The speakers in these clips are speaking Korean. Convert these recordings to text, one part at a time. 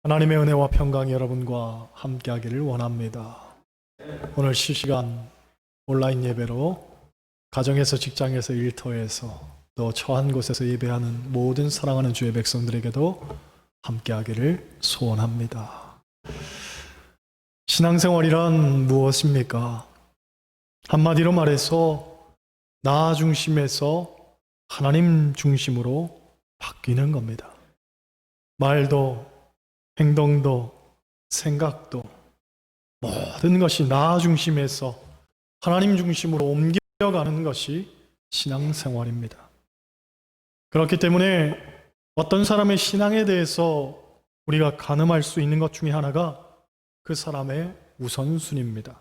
하나님의 은혜와 평강이 여러분과 함께하기를 원합니다. 오늘 실시간 온라인 예배로 가정에서, 직장에서, 일터에서 또 처한 곳에서 예배하는 모든 사랑하는 주의 백성들에게도 함께하기를 소원합니다. 신앙생활이란 무엇입니까? 한마디로 말해서 나 중심에서 하나님 중심으로 바뀌는 겁니다. 말도 행동도 생각도 모든 것이 나 중심에서 하나님 중심으로 옮겨가는 것이 신앙생활입니다. 그렇기 때문에 어떤 사람의 신앙에 대해서 우리가 가늠할 수 있는 것 중에 하나가 그 사람의 우선순위입니다.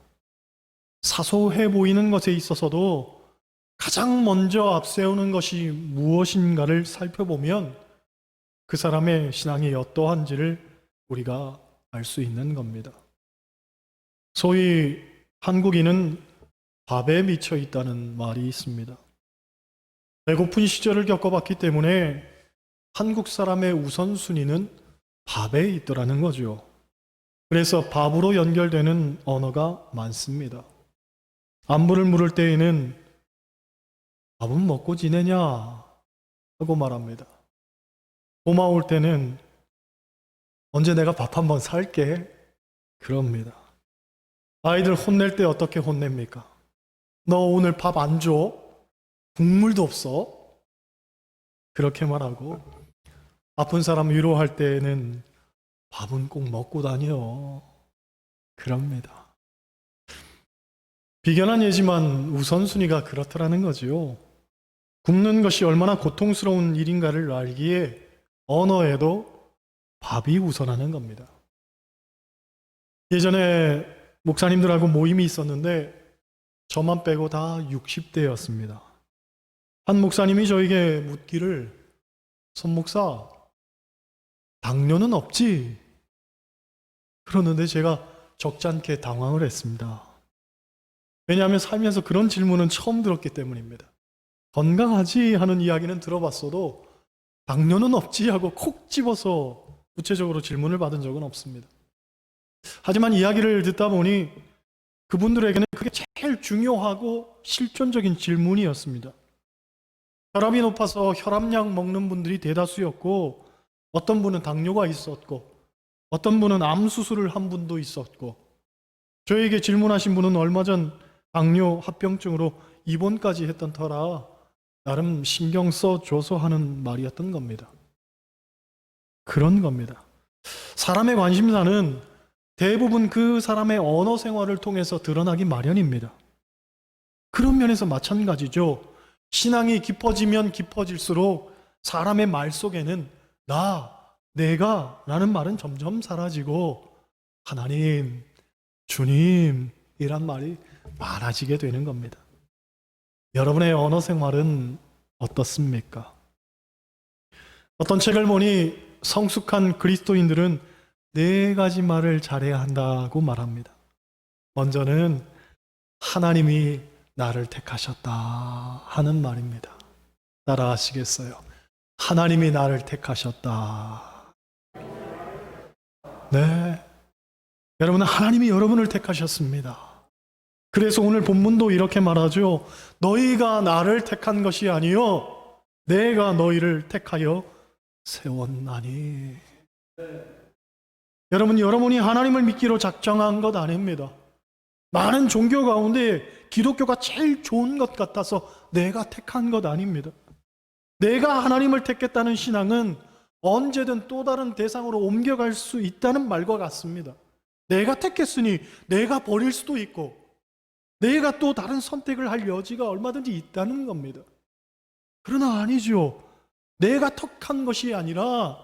사소해 보이는 것에 있어서도 가장 먼저 앞세우는 것이 무엇인가를 살펴보면 그 사람의 신앙이 어떠한지를 우리가 알 수 있는 겁니다. 소위 한국인은 밥에 미쳐 있다는 말이 있습니다. 배고픈 시절을 겪어봤기 때문에 한국 사람의 우선순위는 밥에 있더라는 거죠. 그래서 밥으로 연결되는 언어가 많습니다. 안부를 물을 때에는 밥은 먹고 지내냐 하고 말합니다. 고마울 때는 언제 내가 밥 한번 살게 그럽니다. 아이들 혼낼 때 어떻게 혼냅니까? 너 오늘 밥 안 줘? 국물도 없어? 그렇게 말하고 아픈 사람 위로할 때에는 밥은 꼭 먹고 다녀 그럽니다. 비견한 예지만 우선순위가 그렇더라는 거지요. 굶는 것이 얼마나 고통스러운 일인가를 알기에 언어에도 밥이 우선하는 겁니다. 예전에 목사님들하고 모임이 있었는데 저만 빼고 다 60대였습니다. 한 목사님이 저에게 묻기를 선 목사, 당뇨는 없지? 그러는데 제가 적잖게 당황을 했습니다. 왜냐하면 살면서 그런 질문은 처음 들었기 때문입니다. 건강하지 하는 이야기는 들어봤어도 당뇨는 없지 하고 콕 집어서 구체적으로 질문을 받은 적은 없습니다. 하지만 이야기를 듣다 보니 그분들에게는 그게 제일 중요하고 실존적인 질문이었습니다. 혈압이 높아서 혈압약 먹는 분들이 대다수였고 어떤 분은 당뇨가 있었고 어떤 분은 암 수술을 한 분도 있었고 저에게 질문하신 분은 얼마 전 당뇨 합병증으로 입원까지 했던 터라 나름 신경 써줘서 하는 말이었던 겁니다. 그런 겁니다. 사람의 관심사는 대부분 그 사람의 언어 생활을 통해서 드러나기 마련입니다. 그런 면에서 마찬가지죠. 신앙이 깊어지면 깊어질수록 사람의 말 속에는 내가 라는 말은 점점 사라지고 하나님, 주님이란 말이 많아지게 되는 겁니다. 여러분의 언어 생활은 어떻습니까? 어떤 책을 보니 성숙한 그리스도인들은 4가지 말을 잘해야 한다고 말합니다. 먼저는 하나님이 나를 택하셨다 하는 말입니다. 따라 하시겠어요? 하나님이 나를 택하셨다. 네, 여러분은 하나님이 여러분을 택하셨습니다. 그래서 오늘 본문도 이렇게 말하죠. 너희가 나를 택한 것이 아니요 내가 너희를 택하여 세웠나니. 여러분이 하나님을 믿기로 작정한 것 아닙니다. 많은 종교 가운데 기독교가 제일 좋은 것 같아서 내가 택한 것 아닙니다. 내가 하나님을 택했다는 신앙은 언제든 또 다른 대상으로 옮겨갈 수 있다는 말과 같습니다. 내가 택했으니 내가 버릴 수도 있고 내가 또 다른 선택을 할 여지가 얼마든지 있다는 겁니다. 그러나 아니죠. 내가 택한 것이 아니라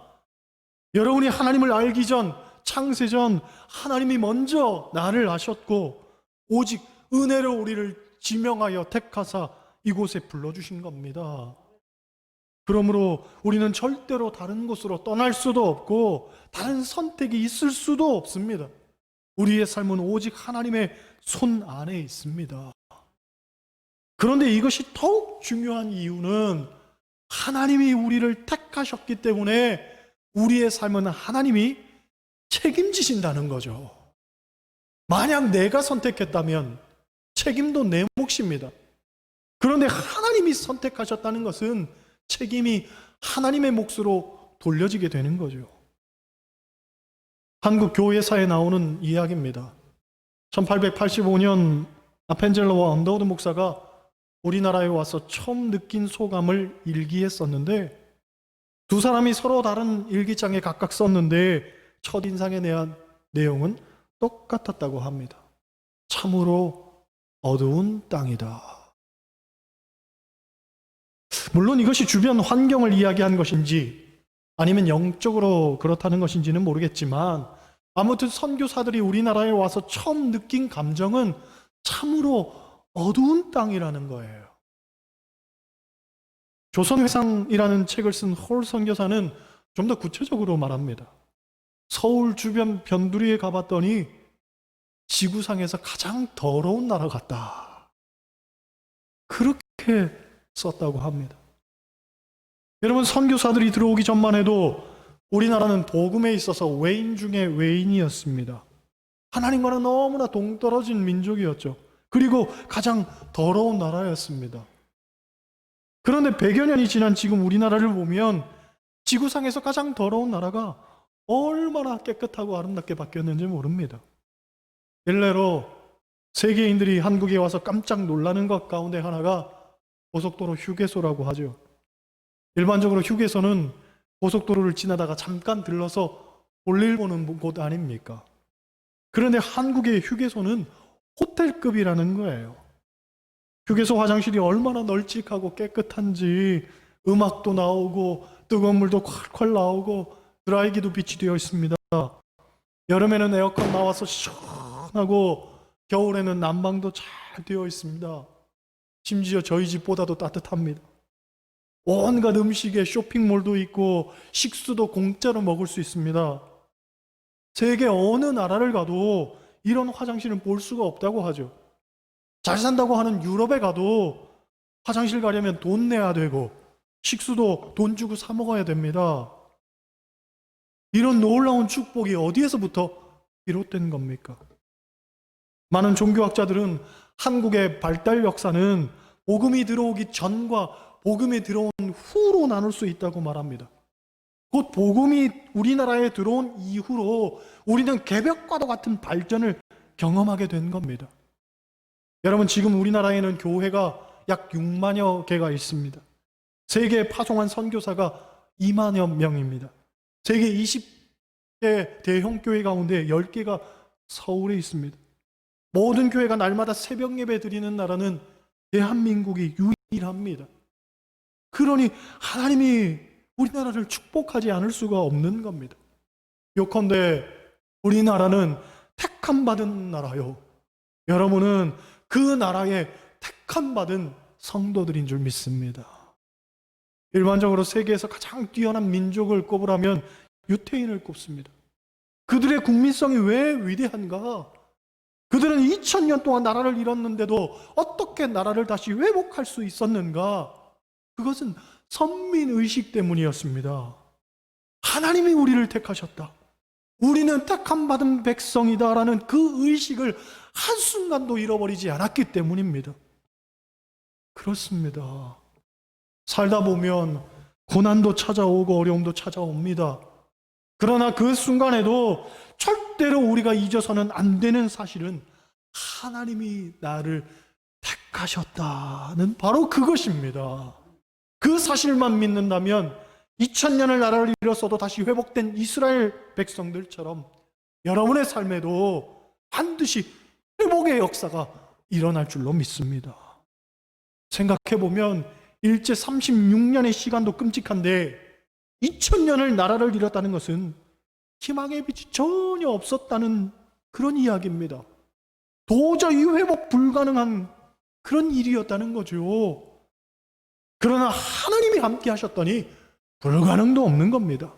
여러분이 하나님을 알기 전, 창세 전 하나님이 먼저 나를 아셨고 오직 은혜로 우리를 지명하여 택하사 이곳에 불러주신 겁니다. 그러므로 우리는 절대로 다른 곳으로 떠날 수도 없고 다른 선택이 있을 수도 없습니다. 우리의 삶은 오직 하나님의 손 안에 있습니다. 그런데 이것이 더욱 중요한 이유는 하나님이 우리를 택하셨기 때문에 우리의 삶은 하나님이 책임지신다는 거죠. 만약 내가 선택했다면 책임도 내 몫입니다. 그런데 하나님이 선택하셨다는 것은 책임이 하나님의 몫으로 돌려지게 되는 거죠. 한국 교회사에 나오는 이야기입니다. 1885년 아펜젤러와 언더우드 목사가 우리나라에 와서 처음 느낀 소감을 일기에 썼는데, 두 사람이 서로 다른 일기장에 각각 썼는데 첫인상에 대한 내용은 똑같았다고 합니다. 참으로 어두운 땅이다. 물론 이것이 주변 환경을 이야기한 것인지 아니면 영적으로 그렇다는 것인지는 모르겠지만, 아무튼 선교사들이 우리나라에 와서 처음 느낀 감정은 참으로 어두운 땅이라는 거예요. 조선회상이라는 책을 쓴 홀 선교사는 좀 더 구체적으로 말합니다. 서울 주변 변두리에 가봤더니 지구상에서 가장 더러운 나라 같다. 그렇게 썼다고 합니다. 여러분, 선교사들이 들어오기 전만 해도 우리나라는 복음에 있어서 외인 중에 외인이었습니다. 하나님과는 너무나 동떨어진 민족이었죠. 그리고 가장 더러운 나라였습니다. 그런데 100여 년이 지난 지금 우리나라를 보면 지구상에서 가장 더러운 나라가 얼마나 깨끗하고 아름답게 바뀌었는지 모릅니다. 일례로 세계인들이 한국에 와서 깜짝 놀라는 것 가운데 하나가 고속도로 휴게소라고 하죠. 일반적으로 휴게소는 고속도로를 지나다가 잠깐 들러서 볼일 보는 곳 아닙니까? 그런데 한국의 휴게소는 호텔급이라는 거예요. 휴게소 화장실이 얼마나 널찍하고 깨끗한지, 음악도 나오고 뜨거운 물도 콸콸 나오고 드라이기도 빛이 되어 있습니다. 여름에는 에어컨 나와서 시원하고 겨울에는 난방도 잘 되어 있습니다. 심지어 저희 집보다도 따뜻합니다. 온갖 음식에 쇼핑몰도 있고 식수도 공짜로 먹을 수 있습니다. 세계 어느 나라를 가도 이런 화장실은 볼 수가 없다고 하죠. 잘 산다고 하는 유럽에 가도 화장실 가려면 돈 내야 되고 식수도 돈 주고 사 먹어야 됩니다. 이런 놀라운 축복이 어디에서부터 비롯된 겁니까? 많은 종교학자들은 한국의 발달 역사는 복음이 들어오기 전과 복음이 들어온 후로 나눌 수 있다고 말합니다. 곧 복음이 우리나라에 들어온 이후로 우리는 개벽과도 같은 발전을 경험하게 된 겁니다. 여러분, 지금 우리나라에는 교회가 약 6만여 개가 있습니다. 세계에 파송한 선교사가 2만여 명입니다. 세계 20개 대형 교회 가운데 10개가 서울에 있습니다. 모든 교회가 날마다 새벽 예배 드리는 나라는 대한민국이 유일합니다. 그러니 하나님이 우리나라를 축복하지 않을 수가 없는 겁니다. 요컨대 우리나라는 택함 받은 나라요, 여러분은 그 나라에 택함 받은 성도들인 줄 믿습니다. 일반적으로 세계에서 가장 뛰어난 민족을 꼽으라면 유태인을 꼽습니다. 그들의 국민성이 왜 위대한가? 그들은 2000년 동안 나라를 잃었는데도 어떻게 나라를 다시 회복할 수 있었는가? 그것은 선민의식 때문이었습니다. 하나님이 우리를 택하셨다, 우리는 택함받은 백성이다라는 그 의식을 한순간도 잃어버리지 않았기 때문입니다. 그렇습니다. 살다 보면 고난도 찾아오고 어려움도 찾아옵니다. 그러나 그 순간에도 절대로 우리가 잊어서는 안 되는 사실은 하나님이 나를 택하셨다는 바로 그것입니다. 그 사실만 믿는다면 2000년을 나라를 잃었어도 다시 회복된 이스라엘 백성들처럼 여러분의 삶에도 반드시 회복의 역사가 일어날 줄로 믿습니다. 생각해보면 일제 36년의 시간도 끔찍한데 2000년을 나라를 잃었다는 것은 희망의 빛이 전혀 없었다는 그런 이야기입니다. 도저히 회복 불가능한 그런 일이었다는 거죠. 그러나 하나님이 함께 하셨더니 불가능도 없는 겁니다.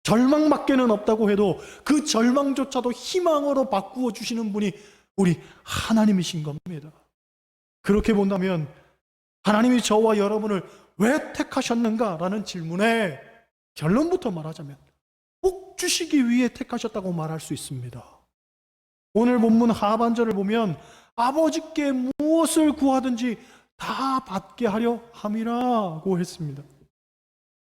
절망밖에는 없다고 해도 그 절망조차도 희망으로 바꾸어 주시는 분이 우리 하나님이신 겁니다. 그렇게 본다면 하나님이 저와 여러분을 왜 택하셨는가라는 질문에 결론부터 말하자면 꼭 복 주시기 위해 택하셨다고 말할 수 있습니다. 오늘 본문 하반절을 보면 아버지께 무엇을 구하든지 다 받게 하려 함이라고 했습니다.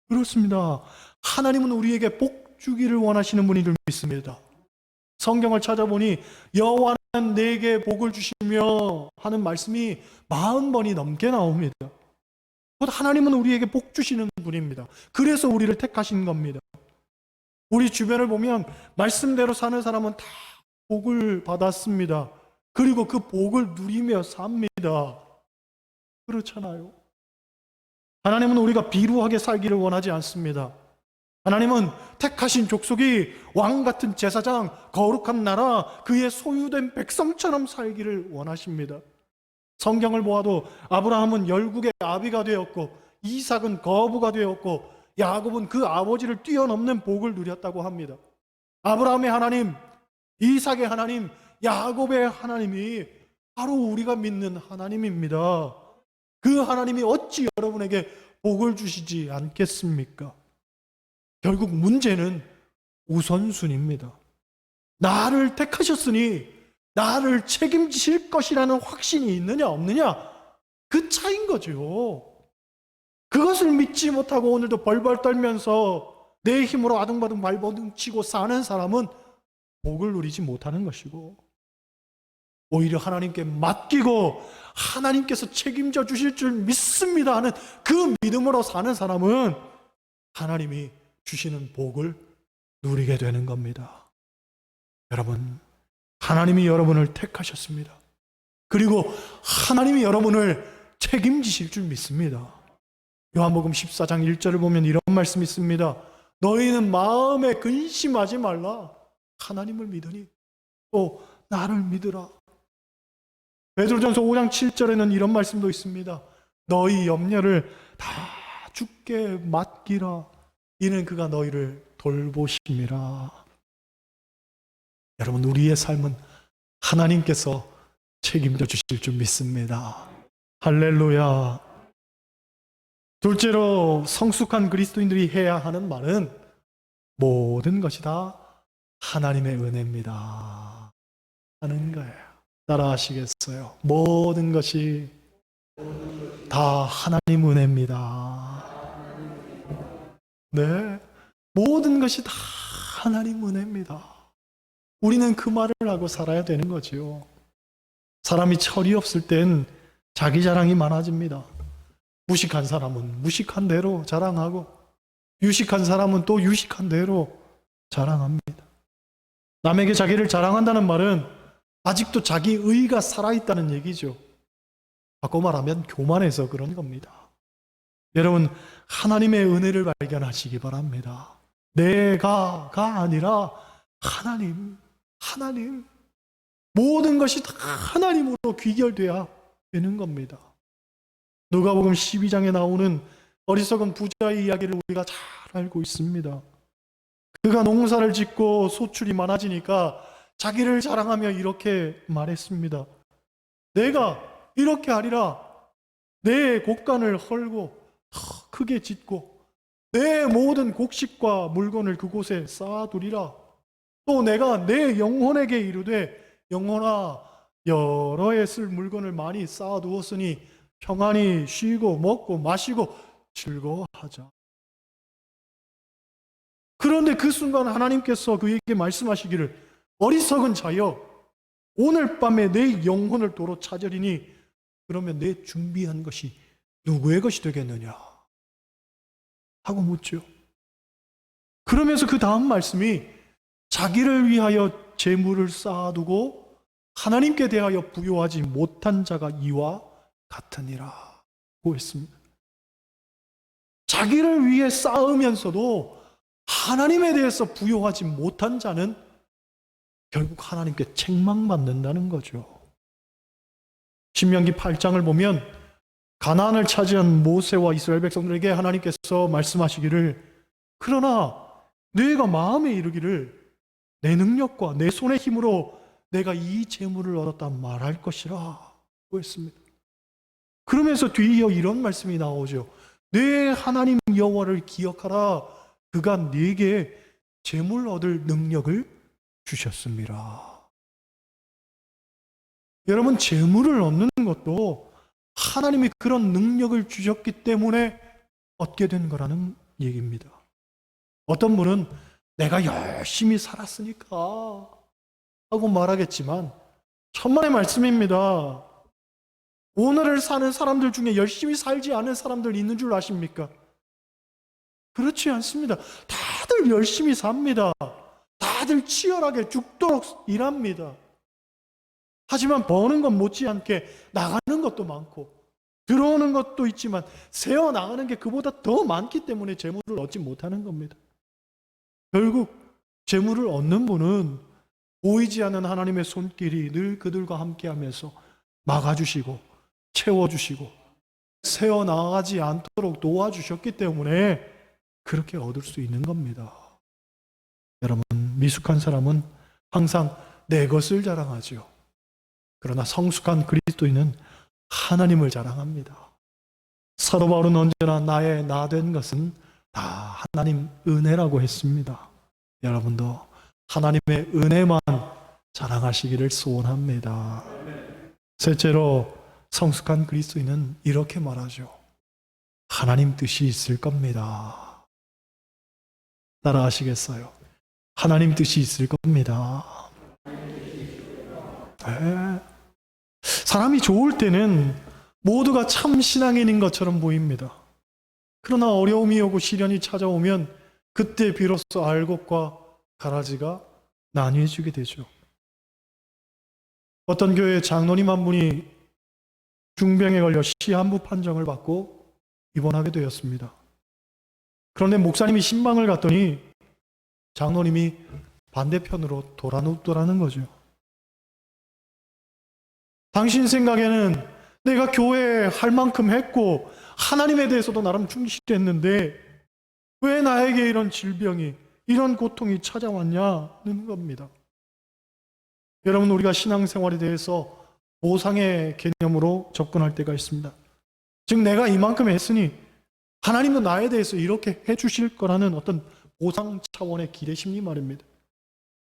그렇습니다. 하나님은 우리에게 복 주기를 원하시는 분인 줄 믿습니다. 성경을 찾아보니 여호와는 내게 복을 주시며 하는 말씀이 40번이 넘게 나옵니다. 곧 하나님은 우리에게 복 주시는 분입니다. 그래서 우리를 택하신 겁니다. 우리 주변을 보면 말씀대로 사는 사람은 다 복을 받았습니다. 그리고 그 복을 누리며 삽니다. 그렇잖아요. 하나님은 우리가 비루하게 살기를 원하지 않습니다. 하나님은 택하신 족속이 왕같은 제사장, 거룩한 나라, 그의 소유된 백성처럼 살기를 원하십니다. 성경을 보아도 아브라함은 열국의 아비가 되었고, 이삭은 거부가 되었고, 야곱은 그 아버지를 뛰어넘는 복을 누렸다고 합니다. 아브라함의 하나님, 이삭의 하나님, 야곱의 하나님이 바로 우리가 믿는 하나님입니다. 그 하나님이 어찌 여러분에게 복을 주시지 않겠습니까? 결국 문제는 우선순위입니다. 나를 택하셨으니 나를 책임지실 것이라는 확신이 있느냐 없느냐, 그 차이인 거죠. 그것을 믿지 못하고 오늘도 벌벌 떨면서 내 힘으로 아둥바둥 발버둥치고 사는 사람은 복을 누리지 못하는 것이고, 오히려 하나님께 맡기고 하나님께서 책임져 주실 줄 믿습니다 하는 그 믿음으로 사는 사람은 하나님이 주시는 복을 누리게 되는 겁니다. 여러분, 하나님이 여러분을 택하셨습니다. 그리고 하나님이 여러분을 책임지실 줄 믿습니다. 요한복음 14장 1절을 보면 이런 말씀이 있습니다. 너희는 마음에 근심하지 말라. 하나님을 믿으니 또 나를 믿으라. 베드로전서 5장 7절에는 이런 말씀도 있습니다. 너희 염려를 다 주께 맡기라. 이는 그가 너희를 돌보심이라. 여러분, 우리의 삶은 하나님께서 책임져 주실 줄 믿습니다. 할렐루야. 둘째로 성숙한 그리스도인들이 해야 하는 말은 모든 것이 다 하나님의 은혜입니다 하는 거예요. 따라 하시겠어요? 모든 것이 다 하나님 은혜입니다. 네, 모든 것이 다 하나님 은혜입니다. 우리는 그 말을 하고 살아야 되는 거지요. 사람이 철이 없을 땐 자기 자랑이 많아집니다. 무식한 사람은 무식한 대로 자랑하고, 유식한 사람은 또 유식한 대로 자랑합니다. 남에게 자기를 자랑한다는 말은 아직도 자기 의가 살아있다는 얘기죠. 바꿔 말하면 교만해서 그런 겁니다. 여러분, 하나님의 은혜를 발견하시기 바랍니다. 내가가 아니라 하나님. 모든 것이 다 하나님으로 귀결돼야 되는 겁니다. 누가복음 12장에 나오는 어리석은 부자의 이야기를 우리가 잘 알고 있습니다. 그가 농사를 짓고 소출이 많아지니까 자기를 자랑하며 이렇게 말했습니다. 내가 이렇게 하리라. 내 곡간을 헐고 더 크게 짓고 내 모든 곡식과 물건을 그곳에 쌓아두리라. 또 내가 내 영혼에게 이르되 영혼아, 여러 해 쓸 물건을 많이 쌓아두었으니 평안히 쉬고 먹고 마시고 즐거워하자. 그런데 그 순간 하나님께서 그에게 말씀하시기를, 어리석은 자여, 오늘 밤에 내 영혼을 도로 찾으리니 그러면 내 준비한 것이 누구의 것이 되겠느냐 하고 묻죠. 그러면서 그 다음 말씀이 자기를 위하여 재물을 쌓아두고 하나님께 대하여 부요하지 못한 자가 이와 같으니라 고 했습니다. 자기를 위해 쌓으면서도 하나님에 대해서 부요하지 못한 자는 결국 하나님께 책망받는다는 거죠. 신명기 8장을 보면 가나안을 차지한 모세와 이스라엘 백성들에게 하나님께서 말씀하시기를, 그러나 너희가 마음에 이르기를 내 능력과 내 손의 힘으로 내가 이 재물을 얻었다 말할 것이라 고 했습니다. 그러면서 뒤이어 이런 말씀이 나오죠. 내 하나님 여호와를 기억하라. 그가 네게 재물 얻을 능력을 주셨습니다. 여러분, 재물을 얻는 것도 하나님이 그런 능력을 주셨기 때문에 얻게 된 거라는 얘기입니다. 어떤 분은 내가 열심히 살았으니까 하고 말하겠지만 천만의 말씀입니다. 오늘을 사는 사람들 중에 열심히 살지 않은 사람들 있는 줄 아십니까? 그렇지 않습니다. 다들 열심히 삽니다. 다들 치열하게 죽도록 일합니다. 하지만 버는 건 못지않게 나가는 것도 많고 들어오는 것도 있지만 새어 나가는 게 그보다 더 많기 때문에 재물을 얻지 못하는 겁니다. 결국 재물을 얻는 분은 보이지 않는 하나님의 손길이 늘 그들과 함께하면서 막아주시고 채워주시고 새어 나가지 않도록 도와주셨기 때문에 그렇게 얻을 수 있는 겁니다. 여러분, 미숙한 사람은 항상 내 것을 자랑하죠. 그러나 성숙한 그리스도인은 하나님을 자랑합니다. 사도 바울은 언제나 나의 나 된 것은 다 하나님 은혜라고 했습니다. 여러분도 하나님의 은혜만 자랑하시기를 소원합니다. 셋째로 성숙한 그리스도인은 이렇게 말하죠. 하나님 뜻이 있을 겁니다. 따라 하시겠어요? 하나님 뜻이 있을 겁니다. 네. 사람이 좋을 때는 모두가 참 신앙인인 것처럼 보입니다. 그러나 어려움이 오고 시련이 찾아오면 그때 비로소 알곡과 가라지가 나뉘어지게 되죠. 어떤 교회 장로님 한 분이 중병에 걸려 시한부 판정을 받고 입원하게 되었습니다. 그런데 목사님이 신방을 갔더니 장로님이 반대편으로 돌아눕더라는 거죠. 당신 생각에는 내가 교회에 할 만큼 했고 하나님에 대해서도 나름 충실했는데 왜 나에게 이런 질병이, 이런 고통이 찾아왔냐는 겁니다. 여러분, 우리가 신앙생활에 대해서 보상의 개념으로 접근할 때가 있습니다. 즉 내가 이만큼 했으니 하나님도 나에 대해서 이렇게 해주실 거라는 어떤 보상 차원의 기대 심리 말입니다.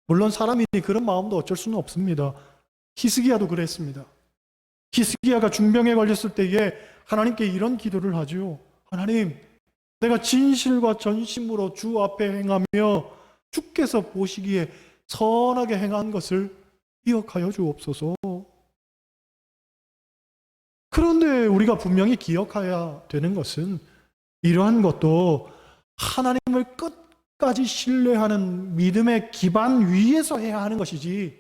물론 사람이 그런 마음도 어쩔 수는 없습니다. 히스기야도 그랬습니다. 히스기야가 중병에 걸렸을 때에 하나님께 이런 기도를 하죠. 하나님, 내가 진실과 전심으로 주 앞에 행하며 주께서 보시기에 선하게 행한 것을 기억하여 주옵소서. 그런데 우리가 분명히 기억해야 되는 것은 이러한 것도 하나님을 끝까지 신뢰하는 믿음의 기반 위에서 해야 하는 것이지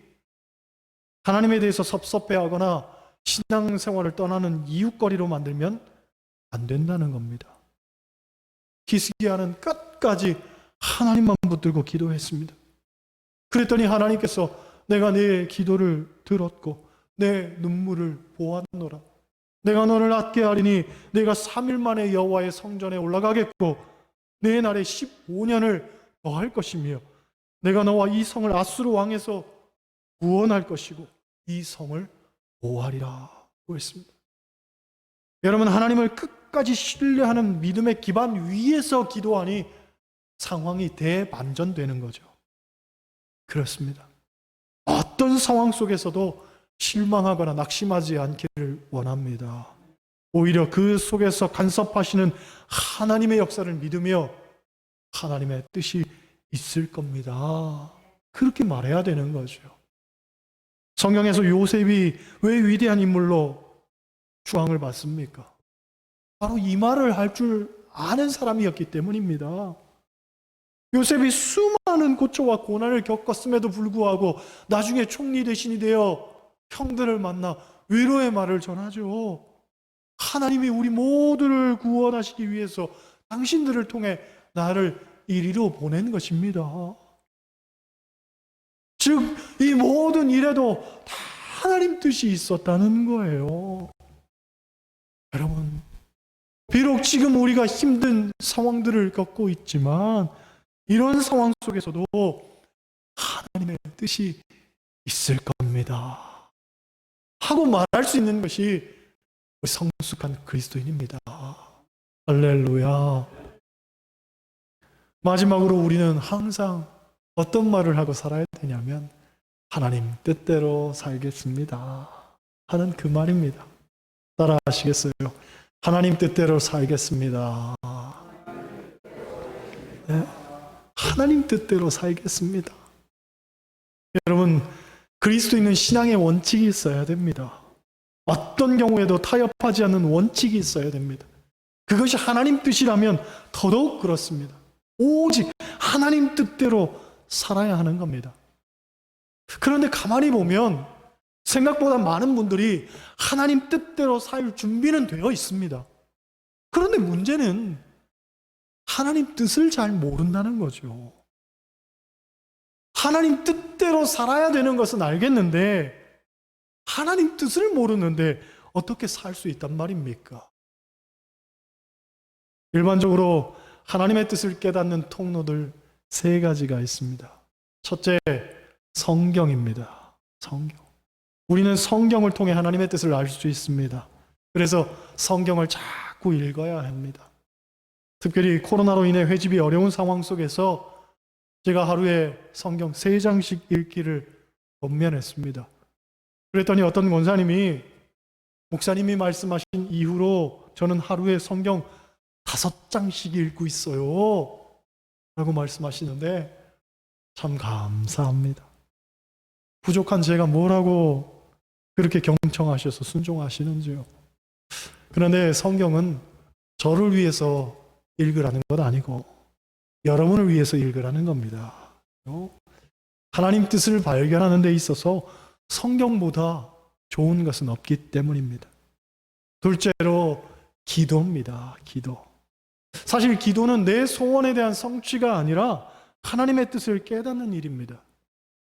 하나님에 대해서 섭섭해하거나 신앙생활을 떠나는 이유거리로 만들면 안 된다는 겁니다. 히스기야는 끝까지 하나님만 붙들고 기도했습니다. 그랬더니 하나님께서 내가 내 기도를 들었고 내 눈물을 보았노라. 내가 너를 낫게 하리니 내가 3일 만에 여호와의 성전에 올라가겠고 내 날에 15년을 더할 것이며 내가 너와 이 성을 아수르 왕에서 구원할 것이고 이 성을 보호하리라고 했습니다. 여러분, 하나님을 끝까지 신뢰하는 믿음의 기반 위에서 기도하니 상황이 대반전되는 거죠. 그렇습니다. 어떤 상황 속에서도 실망하거나 낙심하지 않기를 원합니다. 오히려 그 속에서 간섭하시는 하나님의 역사를 믿으며 하나님의 뜻이 있을 겁니다. 그렇게 말해야 되는 거죠. 성경에서 요셉이 왜 위대한 인물로 추앙을 받습니까? 바로 이 말을 할 줄 아는 사람이었기 때문입니다. 요셉이 수많은 고초와 고난을 겪었음에도 불구하고 나중에 총리 대신이 되어 형들을 만나 위로의 말을 전하죠. 하나님이 우리 모두를 구원하시기 위해서 당신들을 통해 나를 이리로 보낸 것입니다. 즉, 이 모든 일에도 다 하나님 뜻이 있었다는 거예요. 여러분, 비록 지금 우리가 힘든 상황들을 겪고 있지만 이런 상황 속에서도 하나님의 뜻이 있을 겁니다 하고 말할 수 있는 것이 성숙한 그리스도인입니다. 할렐루야. 마지막으로 우리는 항상 어떤 말을 하고 살아야 되냐면 하나님 뜻대로 살겠습니다 하는 그 말입니다. 따라 하시겠어요? 하나님 뜻대로 살겠습니다. 네? 하나님 뜻대로 살겠습니다. 여러분, 그리스도인은 신앙의 원칙이 있어야 됩니다. 어떤 경우에도 타협하지 않는 원칙이 있어야 됩니다. 그것이 하나님 뜻이라면 더더욱 그렇습니다. 오직 하나님 뜻대로 살아야 하는 겁니다. 그런데 가만히 보면 생각보다 많은 분들이 하나님 뜻대로 살 준비는 되어 있습니다. 그런데 문제는 하나님 뜻을 잘 모른다는 거죠. 하나님 뜻대로 살아야 되는 것은 알겠는데 하나님 뜻을 모르는데 어떻게 살 수 있단 말입니까? 일반적으로 하나님의 뜻을 깨닫는 통로들 3가지가 있습니다. 첫째, 성경입니다. 성경. 우리는 성경을 통해 하나님의 뜻을 알 수 있습니다. 그래서 성경을 자꾸 읽어야 합니다. 특별히 코로나로 인해 회집이 어려운 상황 속에서 제가 하루에 성경 3장씩 읽기를 권면했습니다. 그랬더니 어떤 권사님이 목사님이 말씀하신 이후로 저는 하루에 성경 5장씩 읽고 있어요 라고 말씀하시는데 참 감사합니다. 부족한 제가 뭐라고 그렇게 경청하셔서 순종하시는지요. 그런데 성경은 저를 위해서 읽으라는 것 아니고 여러분을 위해서 읽으라는 겁니다. 하나님 뜻을 발견하는 데 있어서 성경보다 좋은 것은 없기 때문입니다. 둘째로 기도입니다. 기도. 사실 기도는 내 소원에 대한 성취가 아니라 하나님의 뜻을 깨닫는 일입니다.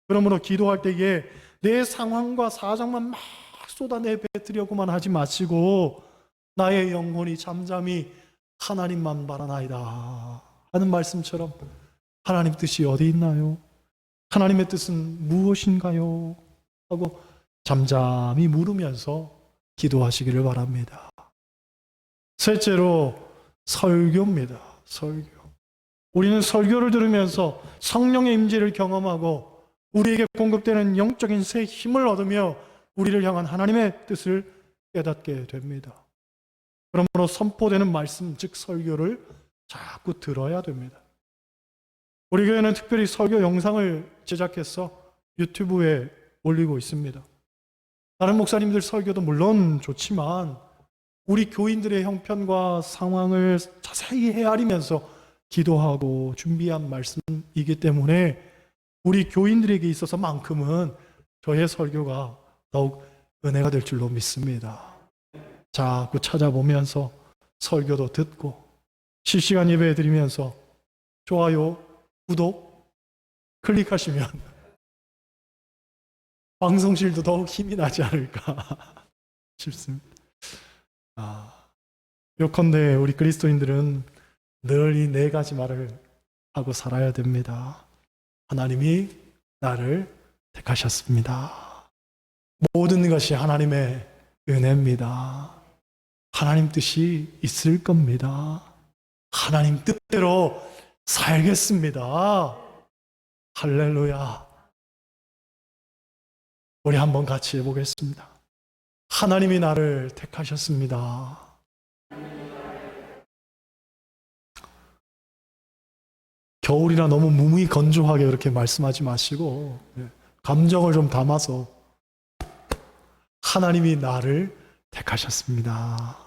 그러므로 기도할 때에 내 상황과 사정만 막 쏟아내 뱉으려고만 하지 마시고 나의 영혼이 잠잠히 하나님만 바라나이다 하는 말씀처럼 하나님 뜻이 어디 있나요? 하나님의 뜻은 무엇인가요? 하고 잠잠히 물으면서 기도하시기를 바랍니다. 셋째로 설교입니다. 설교. 우리는 설교를 들으면서 성령의 임재를 경험하고 우리에게 공급되는 영적인 새 힘을 얻으며 우리를 향한 하나님의 뜻을 깨닫게 됩니다. 그러므로 선포되는 말씀, 즉 설교를 자꾸 들어야 됩니다. 우리 교회는 특별히 설교 영상을 제작해서 유튜브에 올리고 있습니다. 다른 목사님들 설교도 물론 좋지만 우리 교인들의 형편과 상황을 자세히 헤아리면서 기도하고 준비한 말씀이기 때문에 우리 교인들에게 있어서만큼은 저의 설교가 더욱 은혜가 될 줄로 믿습니다. 자꾸 찾아보면서 설교도 듣고 실시간 예배 드리면서 좋아요, 구독 클릭하시면 방송실도 더욱 힘이 나지 않을까 싶습니다. 요컨대 우리 그리스도인들은 늘 이 4가지 말을 하고 살아야 됩니다. 하나님이 나를 택하셨습니다. 모든 것이 하나님의 은혜입니다. 하나님 뜻이 있을 겁니다. 하나님 뜻대로 살겠습니다. 할렐루야. 우리 한번 같이 해보겠습니다. 하나님이 나를 택하셨습니다. 겨울이라 너무 무무히 건조하게 그렇게 말씀하지 마시고 감정을 좀 담아서 하나님이 나를 택하셨습니다.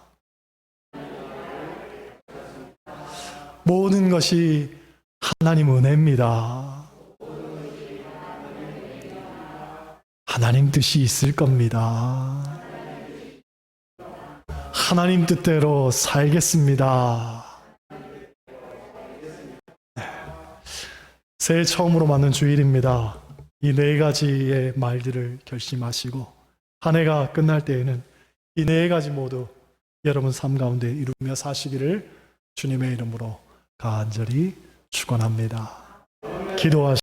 모든 것이 하나님 은혜입니다. 하나님 뜻이 있을 겁니다. 하나님 뜻대로 살겠습니다. 새해 처음으로 맞는 주일입니다. 이 4가지의 말들을 결심하시고 한 해가 끝날 때에는 이 4가지 모두 여러분 삶 가운데 이루며 사시기를 주님의 이름으로 간절히 축원합니다. 기도하시